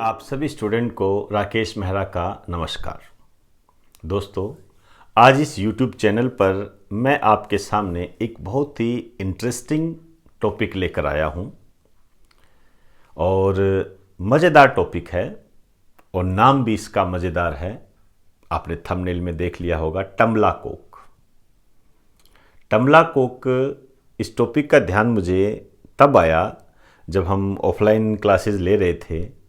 आप सभी स्टूडेंट को राकेश मेहरा का नमस्कार। दोस्तों, आज इस YouTube चैनल पर मैं आपके सामने एक बहुत ही इंटरेस्टिंग टॉपिक लेकर आया हूं और मज़ेदार टॉपिक है और नाम भी इसका मज़ेदार है। आपने थंबनेल में देख लिया होगा, टम्बला कोक। टम्बला कोक, इस टॉपिक का ध्यान मुझे तब आया जब हम ऑफलाइन क्लासेस ले रहे थे।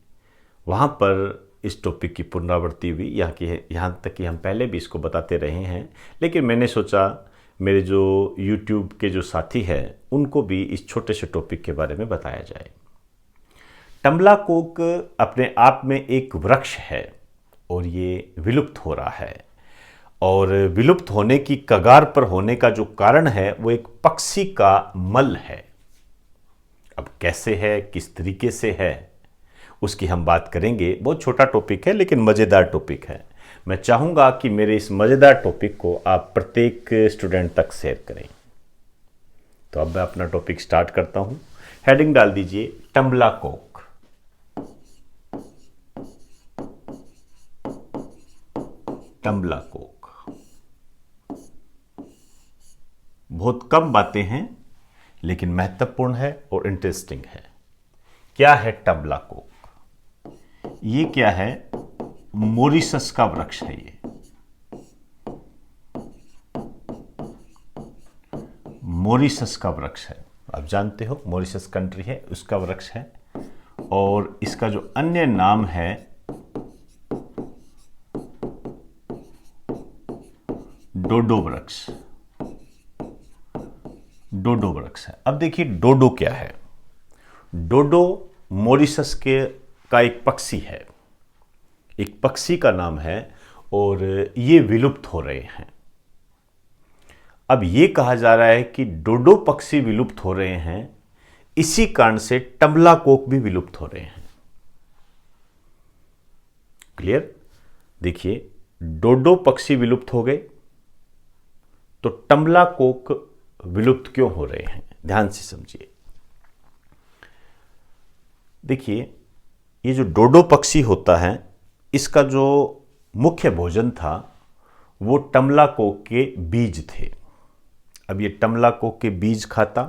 वहाँ पर इस टॉपिक की पुनरावृत्ति हुई। यहाँ तक कि हम पहले भी इसको बताते रहे हैं, लेकिन मैंने सोचा मेरे जो YouTube के जो साथी हैं उनको भी इस छोटे से टॉपिक के बारे में बताया जाए। टम्बला कोक अपने आप में एक वृक्ष है और ये विलुप्त हो रहा है, और विलुप्त होने की कगार पर होने का जो कारण है वो एक पक्षी का मल है। अब कैसे है, किस तरीके से है, उसकी हम बात करेंगे। बहुत छोटा टॉपिक है लेकिन मज़ेदार टॉपिक है। मैं चाहूँगा कि मेरे इस मज़ेदार टॉपिक को आप प्रत्येक स्टूडेंट तक शेयर करें। तो अब मैं अपना टॉपिक स्टार्ट करता हूँ। हेडिंग डाल दीजिए, टम्बला कोक। टम्बला कोक। बहुत कम बातें हैं लेकिन महत्वपूर्ण है और इंटरेस्टिंग है। क्या है टम्बला कोक? ये क्या है? मॉरिशस का वृक्ष है। ये मॉरिशस का वृक्ष है। आप जानते हो मॉरिशस कंट्री है, उसका वृक्ष है। और इसका जो अन्य नाम है डोडो वृक्ष। डोडो वृक्ष है। अब देखिए डोडो क्या है। डोडो मॉरिशस का एक पक्षी है, एक पक्षी का नाम है, और ये विलुप्त हो रहे हैं। अब ये कहा जा रहा है कि डोडो पक्षी विलुप्त हो रहे हैं, इसी कारण से टम्बला कोक भी विलुप्त हो रहे हैं। क्लियर? देखिए, डोडो पक्षी विलुप्त हो गए तो टम्बला कोक विलुप्त क्यों हो रहे हैं? ध्यान से समझिए। देखिए, ये जो डोडो पक्षी होता है, इसका जो मुख्य भोजन था वो टम्बला कोक के बीज थे। अब ये टम्बला कोक के बीज खाता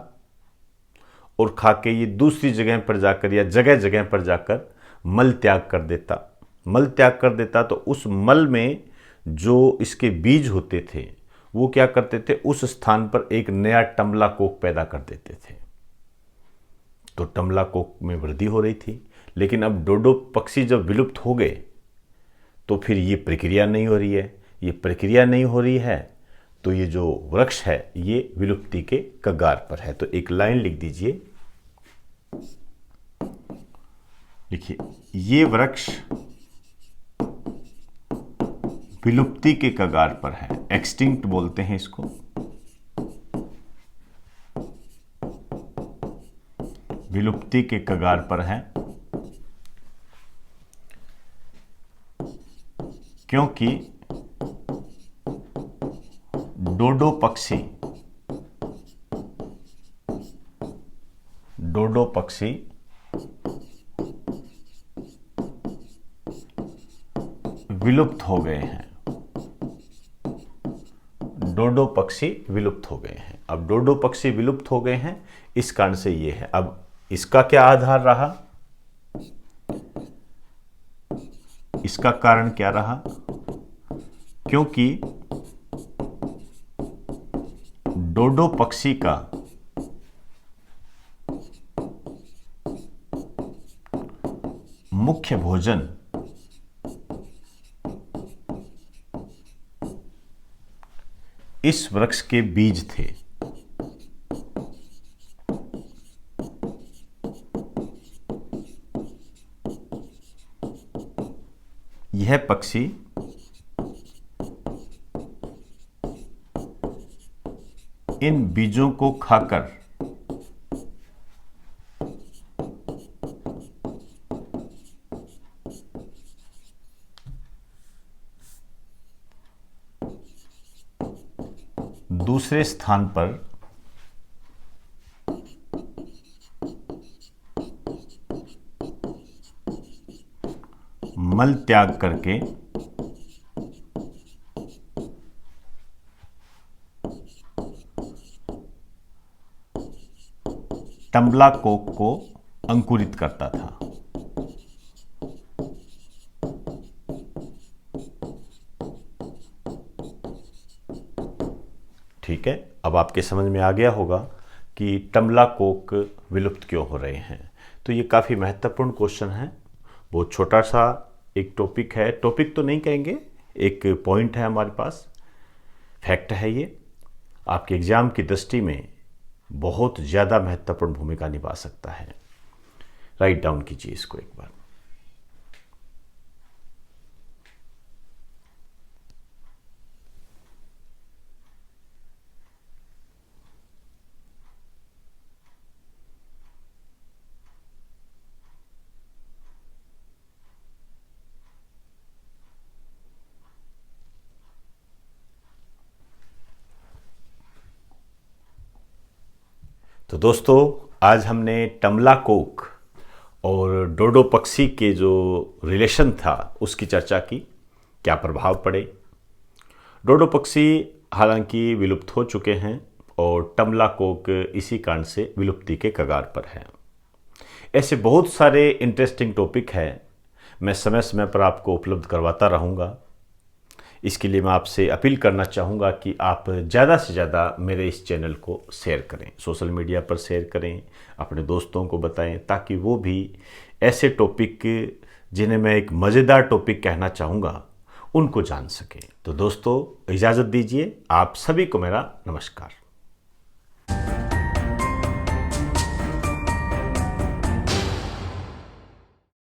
और खा के ये दूसरी जगह पर जाकर या जगह जगह पर जाकर मल त्याग कर देता। मल त्याग कर देता तो उस मल में जो इसके बीज होते थे वो क्या करते थे, उस स्थान पर एक नया टम्बला कोक पैदा कर देते थे। तो टम्बला कोक में वृद्धि हो रही थी। लेकिन अब डोडो पक्षी जब विलुप्त हो गए तो फिर ये प्रक्रिया नहीं हो रही है। ये प्रक्रिया नहीं हो रही है तो ये जो वृक्ष है ये विलुप्ति के कगार पर है। तो एक लाइन लिख दीजिए, लिखिए, ये वृक्ष विलुप्ति के कगार पर है। एक्सटिंक्ट बोलते हैं इसको। विलुप्ति के कगार पर है क्योंकि डोडो पक्षी विलुप्त हो गए हैं। डोडो पक्षी विलुप्त हो गए हैं। अब डोडो पक्षी विलुप्त हो गए हैं, इस कारण से ये है। अब इसका क्या आधार रहा? इसका कारण क्या रहा? क्योंकि डोडो पक्षी का मुख्य भोजन इस वृक्ष के बीज थे। यह पक्षी इन बीजों को खाकर दूसरे स्थान पर मल त्याग करके टम्बला कोक को अंकुरित करता था। ठीक है, अब आपके समझ में आ गया होगा कि टम्बला कोक विलुप्त क्यों हो रहे हैं। तो ये काफ़ी महत्वपूर्ण क्वेश्चन है। बहुत छोटा सा एक टॉपिक है, टॉपिक तो नहीं कहेंगे, एक पॉइंट है हमारे पास, फैक्ट है ये। आपके एग्जाम की दृष्टि में बहुत ज़्यादा महत्वपूर्ण भूमिका निभा सकता है। राइट डाउन कीजिए इसको एक बार। तो दोस्तों, आज हमने टम्बला कोक और डोडो पक्षी के जो रिलेशन था उसकी चर्चा की, क्या प्रभाव पड़े। डोडो पक्षी हालांकि विलुप्त हो चुके हैं और टम्बला कोक इसी कारण से विलुप्ति के कगार पर है। ऐसे बहुत सारे इंटरेस्टिंग टॉपिक हैं, मैं समय समय पर आपको उपलब्ध करवाता रहूँगा। इसके लिए मैं आपसे अपील करना चाहूँगा कि आप ज़्यादा से ज़्यादा मेरे इस चैनल को शेयर करें, सोशल मीडिया पर शेयर करें, अपने दोस्तों को बताएं, ताकि वो भी ऐसे टॉपिक जिन्हें मैं एक मज़ेदार टॉपिक कहना चाहूँगा उनको जान सकें। तो दोस्तों, इजाज़त दीजिए। आप सभी को मेरा नमस्कार।